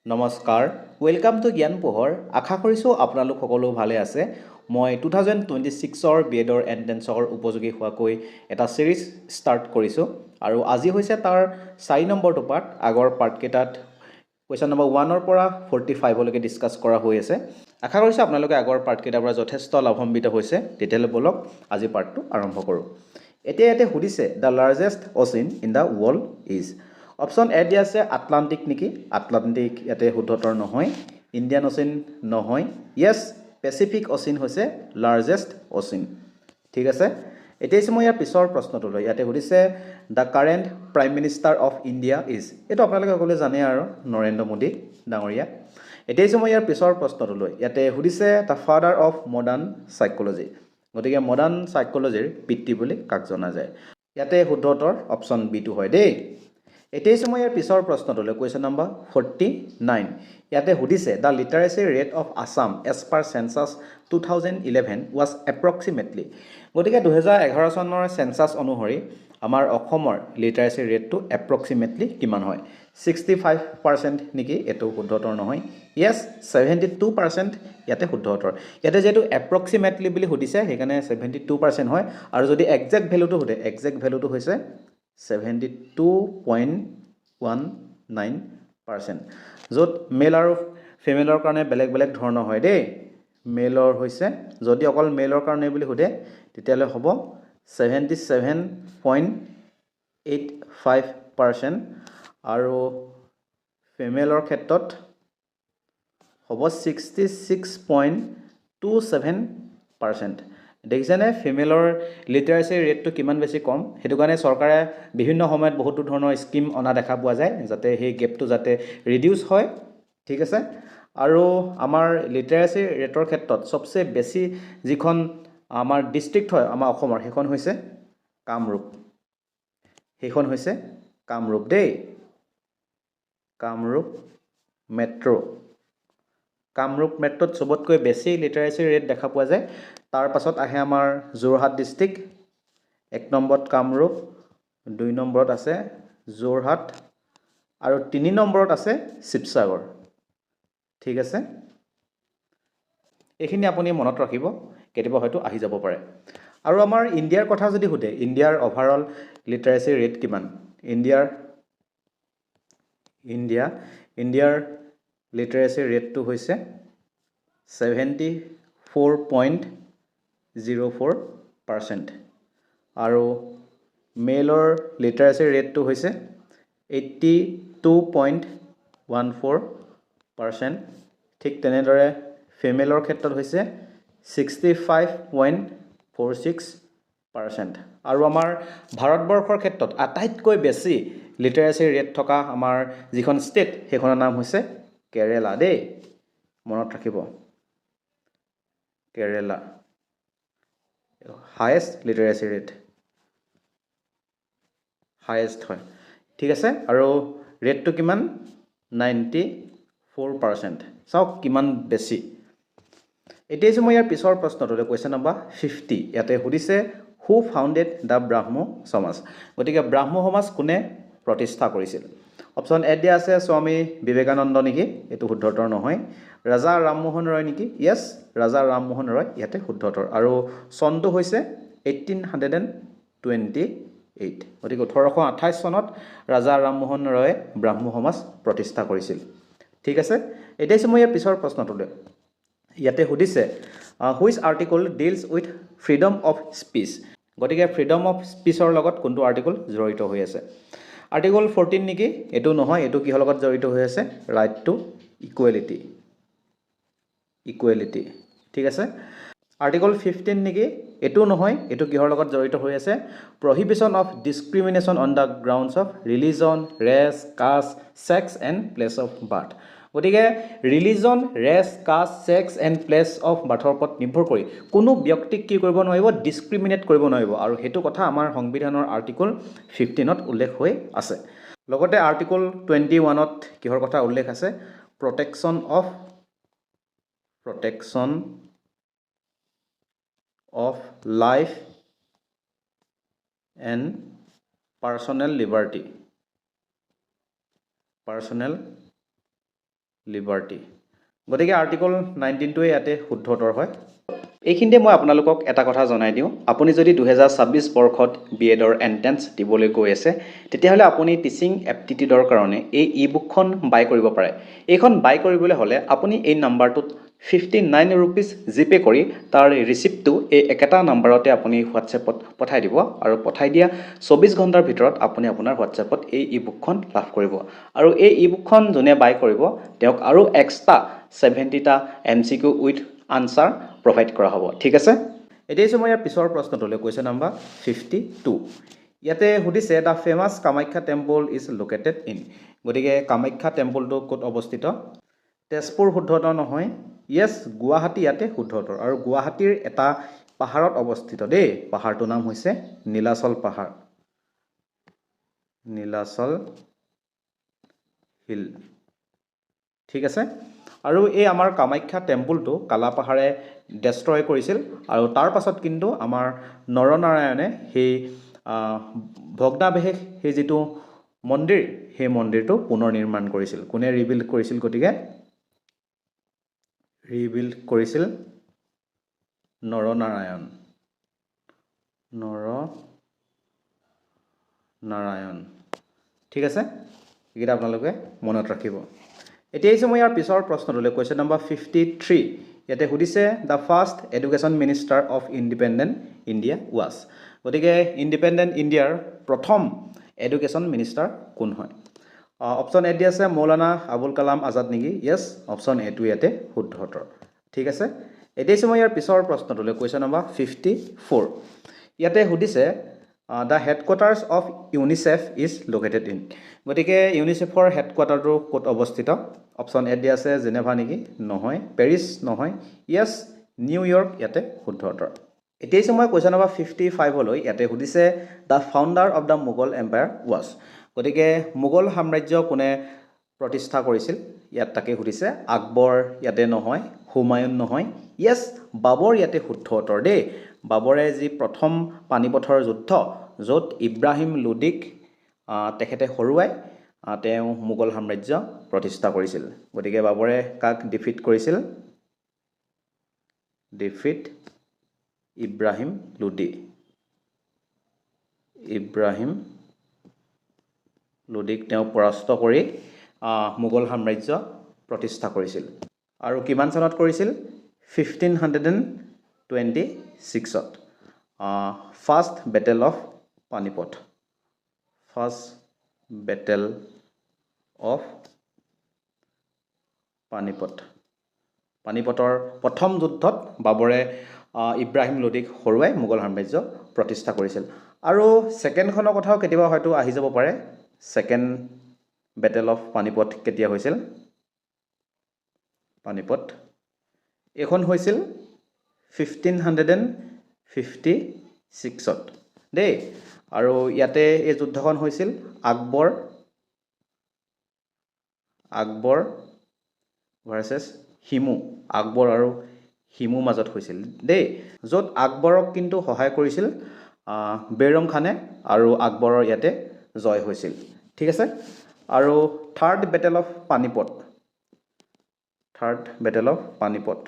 নমস্কাৰ welcome to জ্ঞান পোহৰ আশা কৰিছোঁ আপোনালোক সকলো ভালে আছে মই 2026ৰ বিএডৰ এণ্ট্ৰেন্সৰ উপযোগী হোৱাকৈ এটা সিৰিজ ষ্টাৰ্ট কৰিছোঁ আৰু আজি হৈছে তাৰ 4 নম্বৰটো পাৰ্ট আগৰ পাৰ্টকেইটাত কুৱেশ্যন নম্বৰ 1ৰ পৰা 45 লৈকে ডিছকাছ কৰা হৈ আছে আশা কৰিছোঁ আপোনালোকে আগৰ পাৰ্টকেইটাৰ পৰা যথেষ্ট লাভান্বিত হৈছে তেতিয়াহ'লে বলক আজি পাৰ্টটো আৰম্ভ কৰোঁ এতিয়া ইয়াতে সুধিছে the largest ocean in the world is option A দিয়া আছে আটলাণ্টিক নেকি আটলাণ্টিক ইয়াতে শুদ্ধতৰ নহয় ইণ্ডিয়ান অ'চিন নহয় য়েছ পেচিফিক অ'চিন হৈছে লাৰ্জেষ্ট অ'চিন ঠিক আছে এতিয়া মই ইয়াৰ পিছৰ প্ৰশ্নটোলৈ ইয়াতে সুধিছে the current prime minister of India is এইটো আপোনালোকে সকলোৱে জানে আৰু নৰেন্দ্ৰ মোদী ডাঙৰীয়া এতিয়া মই ইয়াৰ পিছৰ প্ৰশ্নটোলৈ ইয়াতে সুধিছে the father of modern psychology গতিকে মডাৰ্ণ চাইক'লজিৰ পিতৃ বুলি কাক জনা যায় ইয়াতে শুদ্ধতৰ অপশ্যন বিটো হয় দেই এতিয়া মই ইয়াৰ পিছৰ প্ৰশ্নটোলৈ কুৱেশ্যন নম্বৰ 49 ইয়াতে সুধিছে the literacy rate of Assam as per census 2011 was approximately গতিকে 2011 চনৰ চেঞ্চাছ অনুসৰি আমাৰ অসমৰ লিটাৰেচি ৰেটটো এপ্ৰক্সিমেটলি কিমান হয় 65% নেকি এইটো শুদ্ধতৰ নহয় য়েছ 72% ইয়াতে শুদ্ধতৰ ইয়াতে যেহেতু এপ্ৰক্সিমেটলি বুলি সুধিছে সেইকাৰণে 72% হয় আৰু যদি একজেক্ট ভেলুটো সোধে একজেক্ট ভেলুটো হৈছে 72.19% য'ত মেল আৰু ফিমেলৰ কাৰণে বেলেগ বেলেগ ধৰণৰ হয় দেই মেলৰ হৈছে যদি অকল মেলৰ কাৰণে বুলি সোধে তেতিয়াহ'লে হ'ব 77.85% আৰু ফিমেলৰ ক্ষেত্ৰত হ'ব 66.27% দেখিছেনে ফিমেলৰ লিটাৰেচি ৰেটটো কিমান বেছি কম সেইটো কাৰণে চৰকাৰে বিভিন্ন সময়ত বহুতো ধৰণৰ স্কিম অনা দেখা পোৱা যায় যাতে সেই গেপটো যাতে ৰিডিউচ হয় ঠিক আছে আৰু আমাৰ লিটাৰেচি ৰেটৰ ক্ষেত্ৰত সবচে বেছি যিখন আমাৰ ডিষ্ট্ৰিক্ট হয় আমাৰ অসমৰ সেইখন হৈছে কামৰূপ দেই কামৰূপ মেট্ৰ' কামৰূপ মেট্ৰত চবতকৈ বেছি লিটাৰেচি ৰেট দেখা পোৱা যায় তাৰ পাছত আহে আমাৰ যোৰহাট ডিষ্ট্ৰিক্ট 1 নম্বৰত কামৰূপ 2 নম্বৰত আছে যোৰহাট আৰু 3 নম্বৰত আছে শিৱসাগৰ ঠিক আছে এইখিনি আপুনি মনত ৰাখিব কেতিয়াবা হয়তো আহি যাব পাৰে আৰু আমাৰ ইণ্ডিয়াৰ কথা যদি সোধে ইণ্ডিয়াৰ অভাৰঅল লিটাৰেচি ৰেট কিমান ইণ্ডিয়াৰ লিটাৰেচি ৰেটটো হৈছে 74.04% আৰু মেলৰ লিটাৰেচি ৰেটটো হৈছে 82.14% ঠিক তেনেদৰে ফিমেলৰ ক্ষেত্ৰত হৈছে 65.46% আৰু আমাৰ ভাৰতবৰ্ষৰ ক্ষেত্ৰত আটাইতকৈ বেছি লিটাৰেচি ৰেট থকা আমাৰ যিখন ষ্টেট সেইখনৰ নাম হৈছে কেৰেলা দেই মনত ৰাখিব কেৰেলা হায়েষ্ট লিটাৰেচি ৰেট হায়েষ্ট হয় ঠিক আছে আৰু ৰেটটো কিমান 94% চাওক কিমান বেছি এতিয়া মই ইয়াৰ পিছৰ প্ৰশ্নটোলৈ কুৱেশ্যন নম্বৰ 50 ইয়াতে সুধিছে হু ফাউণ্ডেড দ্য ব্ৰাহ্ম সমাজ গতিকে ব্ৰাহ্ম সমাজ কোনে প্ৰতিষ্ঠা কৰিছিল অপশ্যন এ দিয়া আছে স্বামী বিবেকানন্দ নেকি এইটো শুদ্ধতৰ নহয় ৰাজা ৰামমোহন ৰয় নেকি য়েছ ৰাজা ৰামমোহন ৰয় ইয়াতে শুদ্ধতৰ আৰু চনটো হৈছে 1828 গতিকে 1828 চনত ৰাজা ৰামমোহন ৰয়ে ব্ৰাহ্ম সমাজ প্ৰতিষ্ঠা কৰিছিল ঠিক আছে এতিয়া মই ইয়াৰ পিছৰ প্ৰশ্নটোলৈ ইয়াতে সুধিছে which article deals with freedom of speech গতিকে ফ্ৰীডম অফ স্পীচৰ লগত কোনটো আৰ্টিকল জড়িত হৈ আছে আৰ্টিকল 14 নেকি এইটো নহয় এইটো কিহৰ লগত জড়িত হৈ আছে ৰাইট টু ইকুৱেলিটি ঠিক আছে আৰ্টিকল 15 নেকি এইটো নহয় এইটো কিহৰ লগত জড়িত হৈ আছে prohibition of discrimination on the grounds of religion race caste sex and place of birth গতিকে religion race caste sex and place of বাৰ্থৰ ওপৰত নিৰ্ভৰ কৰি কোনো ব্যক্তিক কি কৰিব নোৱাৰিব ডিছক্ৰিমিনেট কৰিব নোৱাৰিব আৰু সেইটো কথা আমাৰ সংবিধানৰ আৰ্টিকল 15ত উল্লেখ হৈ আছে লগতে আৰ্টিকল 21ত কিহৰ কথা উল্লেখ আছে protection of life and personal liberty গতিকে আৰ্টিকল 19টোৱে ইয়াতে শুদ্ধ উত্তৰ হয় এইখিনিতে মই আপোনালোকক এটা কথা জনাই দিওঁ আপুনি যদি 2026 বৰ্ষত বিএডৰ এন্ট্ৰেন্স দিবলৈ গৈ আছে তেতিয়াহ'লে আপুনি টিচিং এপ্টিটিউডৰ কাৰণে এই ই-বুকখন বাই কৰিব পাৰে এইখন বাই কৰিবলৈ হ'লে আপুনি এই নাম্বাৰটোত 59 ৰুপিজ জিপে কৰি তাৰ ৰিচিপ্টটো এই একেটা নাম্বাৰতে আপুনি হোৱাটছএপত পঠাই দিব আৰু পঠাই দিয়া 24 ঘণ্টাৰ ভিতৰত আপুনি আপোনাৰ হোৱাটছএপত এই ই-বুকখন লাভ কৰিব আৰু এই ই-বুকখন যোনে বাই কৰিব তেওঁক আৰু এক্সট্ৰা 70টা MCQ উইথ আনসাৰ প্ৰভাইড কৰা হ'ব ঠিক আছে এতিয়া মই ইয়াৰ পিছৰ প্ৰশ্নটোলৈ কুৱেশ্যন নম্বৰ 52 ইয়াতে সুধিছে the famous Kamakhya temple is located in গতিকে কামাখ্যা টেম্পলটো ক'ত অৱস্থিত তেজপুৰ শুদ্ধ উত্তৰ নহয় ইয়েছ গুৱাহাটী ইয়াতে শুদ্ধ উত্তৰ আৰু গুৱাহাটীৰ এটা পাহাৰত অৱস্থিত দেই পাহাৰটোৰ নাম হৈছে নীলাচল পাহাৰ নীলাচল হিল ঠিক আছে আৰু এই আমাৰ কামাখ্যা টেম্পলটো কালাপাহাৰে ডেষ্ট্ৰয় কৰিছিল আৰু তাৰ পাছত কিন্তু আমাৰ নৰনাৰায়ণে সেই ভগ্নাৱশেষ সেই যিটো মন্দিৰ সেই মন্দিৰটো পুনৰ নিৰ্মাণ কৰিছিল কোনে ৰিবিল্ড কৰিছিল গতিকে ৰিবিল্ড কৰিছিল নৰনাৰায়ণ ঠিক আছে এইকেইটা আপোনালোকে মনত ৰাখিব এতিয়া মই ইয়াৰ পিছৰ প্ৰশ্নটোলৈ কুৱেশ্যন নম্বৰ 53 ইয়াতে সুধিছে the first education minister of independent India was গতিকে ইণ্ডিপেণ্ডেণ্ট ইণ্ডিয়াৰ প্ৰথম এডুকেশ্যন মিনিষ্টাৰ কোন হয় অপশ্যন এ দি আছে মৌলানা আবুল কালাম আজাদ নেকি য়েছ অপশ্যন এটো ইয়াতে শুদ্ধ উত্তৰ ঠিক আছে এতিয়া মই ইয়াৰ পিছৰ প্ৰশ্নটোলৈ কুৱেশ্যন নম্বৰ 54 ইয়াতে সুধিছে the headquarters of UNICEF is located in গতিকে ইউনিচেফৰ হেডকোৱাৰ্টাৰটো ক'ত অৱস্থিত অপশ্যন এ দি আছে জেনেভা নেকি নহয় পেৰিছ নহয় য়েছ নিউয়ৰ্ক ইয়াতে শুদ্ধ উত্তৰ এতিয়া মই কুৱেশ্যন নম্বৰ 55লৈ ইয়াতে সুধিছে the founder of the Mughal empire was গতিকে মোগল সাম্ৰাজ্য কোনে প্ৰতিষ্ঠা কৰিছিল ইয়াত তাকে সুধিছে আকবৰ ইয়াতে নহয় হুমায়ুন নহয় য়েছ বাবৰ ইয়াতে শুদ্ধ উত্তৰ দেই বাবৰে যি প্ৰথম পানিপথৰ যুদ্ধ য'ত ইব্ৰাহিম লোডিক তেখেতে হৰুৱাই তেওঁ মোগল সাম্ৰাজ্য প্ৰতিষ্ঠা কৰিছিল গতিকে বাবৰে কাক ডিফিট কৰিছিল ইব্ৰাহিম লোডিক তেওঁ পৰাস্ত কৰি মোগল সাম্ৰাজ্য প্ৰতিষ্ঠা কৰিছিল আৰু কিমান চনত কৰিছিল 1526ত ফাৰ্ষ্ট বেটেল অফ পানিপথ পানিপথৰ প্ৰথম যুদ্ধত বাবৰে ইব্ৰাহিম লোডিক হৰুৱাই মোগল সাম্ৰাজ্য প্ৰতিষ্ঠা কৰিছিল আৰু ছেকেণ্ডখনৰ কথাও কেতিয়াবা হয়তো আহি যাব পাৰে ছেকেণ্ড বেটেল অফ পানিপথ কেতিয়া হৈছিল পানিপথ এখন হৈছিল 1556ত দেই আৰু ইয়াতে এই যুদ্ধখন হৈছিল আকবৰ ভাৰ্চেছ হিমু আকবৰ আৰু হিমু মাজত হৈছিল দেই য'ত আকবৰক কিন্তু সহায় কৰিছিল বেৰম খানে আৰু আকবৰৰ ইয়াতে জয় হৈছিল ঠিক আছে আৰু থাৰ্ড বেটেল অফ পানিপথ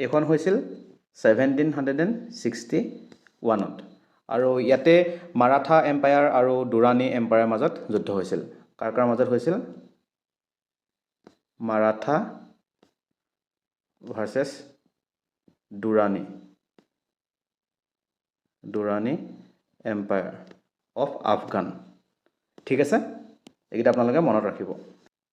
এখন হৈছিল 1761ত আৰু ইয়াতে মাৰাঠা এম্পায়াৰ আৰু দুৰাণী এম্পায়াৰৰ মাজত যুদ্ধ হৈছিল কাৰ মাজত হৈছিল Maratha versus Durrani empire of Afghan ঠিক আছে এইকেইটা আপোনালোকে মনত ৰাখিব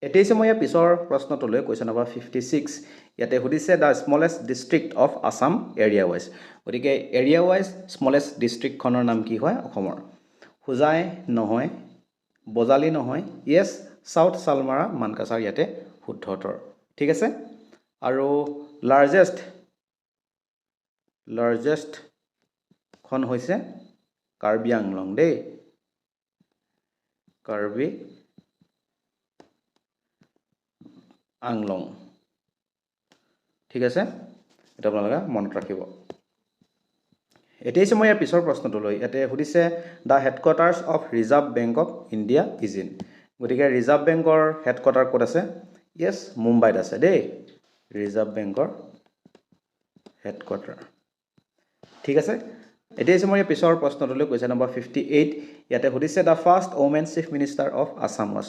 এতিয়া মই ইয়াৰ পিছৰ প্ৰশ্নটোলৈ কুৱেশ্যন নম্বৰ 56 ইয়াতে সুধিছে the smallest district of Assam area wise গতিকে এৰিয়া ৱাইজ স্মলেষ্ট ডিষ্ট্ৰিক্টখনৰ নাম কি হয় অসমৰ হোজাই নহয় বজালি নহয় য়েছ সাউথ সালমাৰা মানকাছাৰ ইয়াতে শুদ্ধ উত্তৰ ঠিক আছে আৰু লাৰ্জেষ্ট খন হৈছে কাৰ্বি আংলং দেই কাৰ্বি আংলং ঠিক আছে এটা আপোনালোকে মনত ৰাখিব এতিয়া মই ইয়াৰ পিছৰ প্ৰশ্নটোলৈ ইয়াতে সুধিছে the headquarters of reserve bank of India is in গতিকে ৰিজাৰ্ভ বেংকৰ হেডকোৱাৰ্টাৰ ক'ত আছে য়েছ মুম্বাইত আছে দেই ৰিজাৰ্ভ বেংকৰ হেডকোৱাৰ্টাৰ ঠিক আছে এতিয়া হৈছে মই পিছৰ প্ৰশ্নটোলৈ কৈছে নম্বৰ 58 ইয়াতে সুধিছে the first women chief minister of Assam was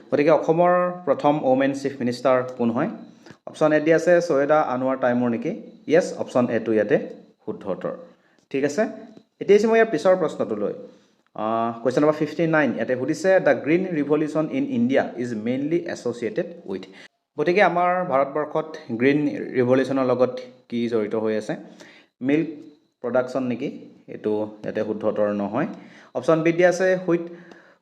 গতিকে অসমৰ প্ৰথম ওমেন চিফ মিনিষ্টাৰ কোন হয় অপশ্যন এ দি আছে ছৈয়দা আনোৱাৰ টাইমৰ নেকি য়েছ অপশ্যন এ টো ইয়াতে শুদ্ধ উত্তৰ ঠিক আছে এতিয়া হৈছে মই ইয়াৰ পিছৰ প্ৰশ্নটোলৈ কুৱেশ্যন নম্বৰ 59 ইয়াতে সুধিছে the green revolution in India is mainly associated with গতিকে আমাৰ ভাৰতবৰ্ষত গ্ৰীণ ৰিভলিউশ্যনৰ লগত কি জড়িত হৈ আছে মিল্ক প্ৰডাকশ্যন নেকি এইটো ইয়াতে শুদ্ধ উত্তৰ নহয় অপশ্যন বি দি আছে হুইট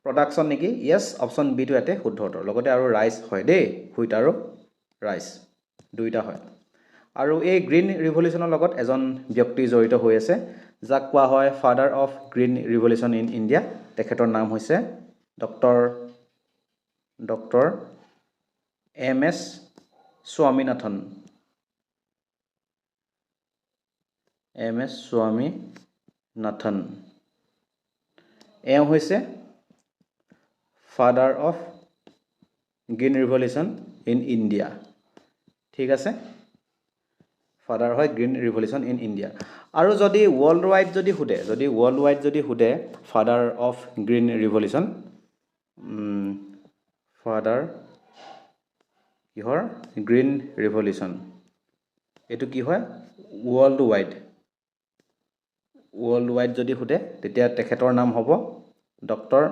প্ৰডাকশ্যন নেকি য়েছ অপশ্যন বি টো ইয়াতে শুদ্ধ উত্তৰ লগতে আৰু ৰাইচ হয় দেই হুইট আৰু ৰাইচ দুইটা হয় আৰু এই গ্ৰীণ ৰিভলিউশ্যনৰ লগত এজন ব্যক্তি জড়িত হৈ আছে যাক কোৱা হয় father of green revolution in India তেখেতৰ নাম হৈছে ডক্টৰ এম এছ স্বামীনাথন এওঁ হৈছে father of green revolution in India ঠিক আছে ফাদাৰ হয় গ্ৰীণ ৰিভলিউশ্যন ইন ইণ্ডিয়া আৰু যদি ৱৰ্ল্ড ৱাইড যদি সোধে father of green revolution father কিহৰ গ্ৰীণ ৰিভলিউশ্যন এইটো কি হয় ৱৰ্ল্ড ৱাইড যদি সোধে তেতিয়া তেখেতৰ নাম হ'ব ডক্টৰ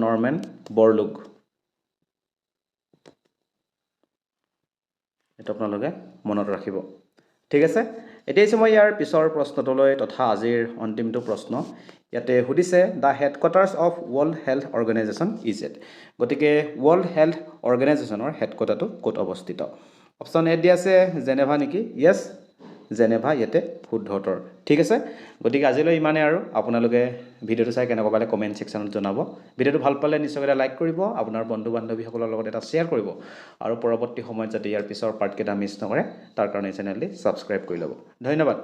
নৰমেন বৰলুগ এইটো আপোনালোকে মনত ৰাখিব ঠিক আছে এতিয়া হৈছে মই ইয়াৰ পিছৰ প্ৰশ্নটোলৈ তথা আজিৰ অন্তিমটো প্ৰশ্ন ইয়াতে সুধিছে the headquarters of world health organisation is at গতিকে ৱৰ্ল্ড হেল্থ অৰ্গেনাইজেশ্যনৰ হেডকোৱাৰ্টাৰটো ক'ত অৱস্থিত অপশ্যন এ দি আছে জেনেভা নেকি য়েছ জেনেভা ইয়াতে শুদ্ধ উত্তৰ ঠিক আছে গতিকে আজিলৈ ইমানে আৰু আপোনালোকে ভিডিঅ'টো চাই কেনেকুৱা পালে কমেণ্ট ছেকশ্যনত জনাব ভিডিঅ'টো ভাল পালে নিশ্চয়কৈ লাইক কৰিব আপোনাৰ বন্ধু বান্ধৱীসকলৰ লগত এটা শ্বেয়াৰ কৰিব আৰু পৰৱৰ্তী সময়ত যাতে ইয়াৰ পিছৰ পাৰ্টকেইটা মিছ নকৰে তাৰ কাৰণে চেনেলটি ছাবস্ক্ৰাইব কৰি ল'ব ধন্যবাদ